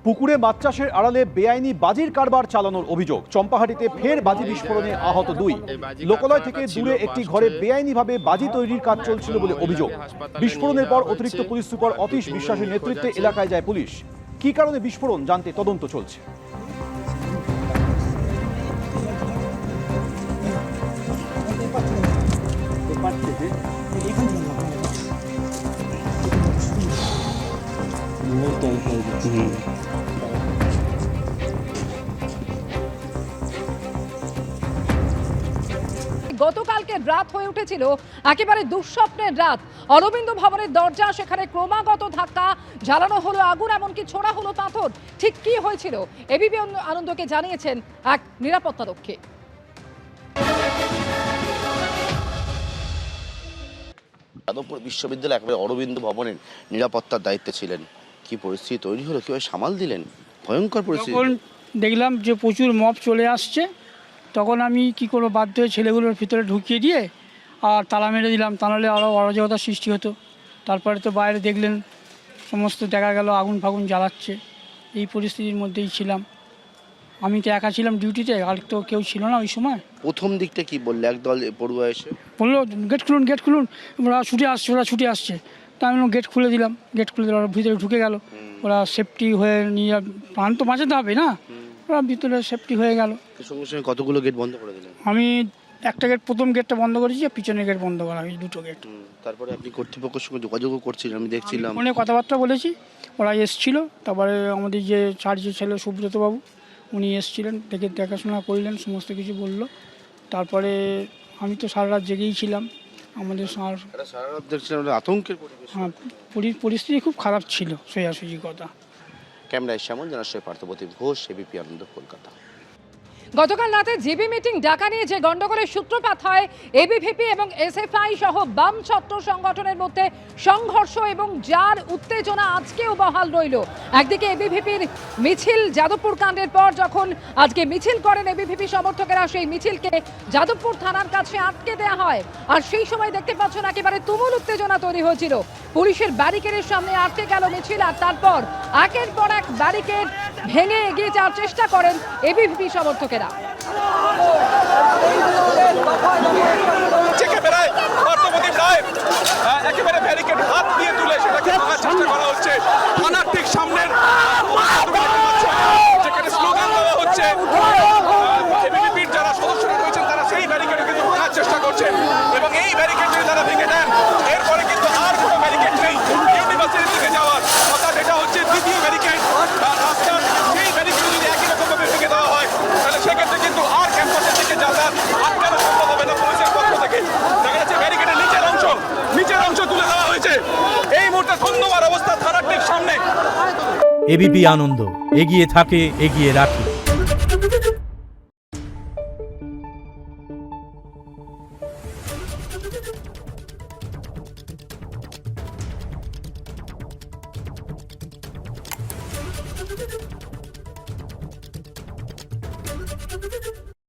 পুকুরে মাছ চাষের আড়ালে বেআইনি বাজির কারবার চালানোর অভিযোগ। চম্পাহাটিতে ফের বাজি বিস্ফোরণে আহত 2। লোকালয় থেকে দূরে একটি ঘরে বেআইনিভাবে বাজি তৈরির কাজ চলছিল বলে অভিযোগ। বিস্ফোরণের পর অতিরিক্ত পুলিশ সুপার অতীশ বিশ্বাসের নেতৃত্বে এলাকায় যায় পুলিশ। কী কারণে বিস্ফোরণ জানতে তদন্ত চলছে। গতকালকে রাত হয়ে উঠেছিল একেবারে দুঃস্বপ্নের রাত। অরবিন্দ ভবনের দরজা, সেখানে ক্রমাগত ধাক্কা, জ্বালানো হলো আগুন, এমনকি ছোড়া হলো পাথর। ঠিক কি হয়েছিল এবিপি আনন্দকে জানিয়েছেন এক নিরাপত্তারক্ষী। যাদবপুর বিশ্ববিদ্যালয় একেবারে অরবিন্দ ভবনের নিরাপত্তার দায়িত্বে ছিলেন। কি পরিস্থিতি তৈরি হলো, কিভাবে সামাল দিলেন? ভয়ঙ্কর পরিস্থিতি। যখন দেখলাম যে প্রচুর মব চলে আসছে, তখন আমি কি করবো, বাধ্য হয়ে ছেলেগুলোর ভিতরে ঢুকিয়ে দিয়ে আর তালা মেরে দিলাম, তা নাহলে আরও অরাজকতার সৃষ্টি হতো। তারপরে তো বাইরে দেখলেন সমস্ত দেখা গেল আগুন ফাগুন জ্বালাচ্ছে। এই পরিস্থিতির মধ্যেই ছিলাম। আমি তো একা ছিলাম ডিউটিতে, আর তো কেউ ছিল না ওই সময়। প্রথম দিকটা কি বললে? একদল পড়ুয়া এসে বললো গেট খুলুন, গেট খুলুন, ওরা ছুটে আসছে। তা আমি গেট খুলে দিলাম, গেট খুলে দিলাম, ওরা ভিতরে ঢুকে গেল। ওরা সেফটি হয়ে নিয়ে, প্রাণ তো বাঁচাতে হবে না, ওরা ভিতরে সেফটি হয়ে গেল। সঙ্গে সঙ্গে কতগুলো গেট বন্ধ করে দিলেন? আমি একটা গেট, প্রথম গেটটা বন্ধ করেছি, আর পিছনের গেট বন্ধ করা হয়েছে, দুটো গেট। তারপরে আপনি কর্তৃপক্ষের সঙ্গে যোগাযোগও করছিলেন, আমি দেখছিলাম। ফোনে কথাবার্তা বলেছি, ওরা এসছিল। তারপরে আমাদের যে চার্জের ছেলে সুব্রতবাবু, উনি এসছিলেন, দেখাশোনা করলেন, সমস্ত কিছু বললো। তারপরে আমি তো সারা রাত জেগেই ছিলাম। আমাদের সারা রাত দেখছিলাম আতঙ্কের পরিবেশ। হ্যাঁ, পরিস্থিতি খুব খারাপ ছিল, সোজাসুজি কথা। ক্যামেরায় শ্যামল জানার পার্থপ্রতিম ঘোষ, এবিপি আনন্দ, কলকাতা। গতকাল রাতে জিবি মিটিং ডাকা নিয়ে যে গন্ডগোলের সূত্রপাত হয়, এবিভিপি এবং এসএফআই সহ বাম ছাত্র সংগঠনের মধ্যে সংঘর্ষ, এবং যার উত্তেজনা আজকেও বহাল রইল। একদিকে এবিভিপির মিছিল যাদবপুর কাণ্ডের পর যখন আজকে মিছিল করেন এবিভিপি সমর্থকেরা, সেই মিছিলকে যাদবপুর থানার কাছে আটকে দেওয়া হয়। আর সেই সময় দেখতে পাচ্ছেন একেবারে তুমুল উত্তেজনা তৈরি হয়েছিল। পুলিশের ব্যারিকেডের সামনে আটকে গেল মিছিল, আর তারপর একের পর এক ব্যারিকেড ভেঙে এগিয়ে যাওয়ার চেষ্টা করেন এবিভিপি সমর্থকেরা। একেবারে ব্যারিকেড হাত দিয়ে তুলে সেটাকে ভাঙার চেষ্টা করা হচ্ছে। থানার ঠিক সামনের যেখানে স্লোগান দেওয়া হচ্ছে, এবিভিপির যারা সদস্যরা রয়েছেন তারা সেই ব্যারিকেডে কিন্তু ভাঙার চেষ্টা করছেন, এবং এই ব্যারিকেড যদি তারা ভেঙে দেন, এরপরে কিন্তু আর কোনো ব্যারিকেড নেই ইউনিভার্সিটির দিকে যাওয়ার। অর্থাৎ এটা হচ্ছে দ্বিতীয় ব্যারিকেড। রাস্তার সেই ব্যারিকেড যদি একই রকমভাবে ভেঙে দেওয়া হয়, তাহলে সেক্ষেত্রে কিন্তু আর ক্যাম্পাসের দিকে যাতায়াত আটকানো সম্ভব হবে না পুলিশের পক্ষ থেকে। দেখা যাচ্ছে ব্যারিকেডের নিচের অংশ তুলে দেওয়া হয়েছে। এই মুহূর্তে ধন্যবাদ অবস্থা থানার ঠিক সামনে। এবিপি আনন্দ, এগিয়ে থাকে, এগিয়ে রাখে।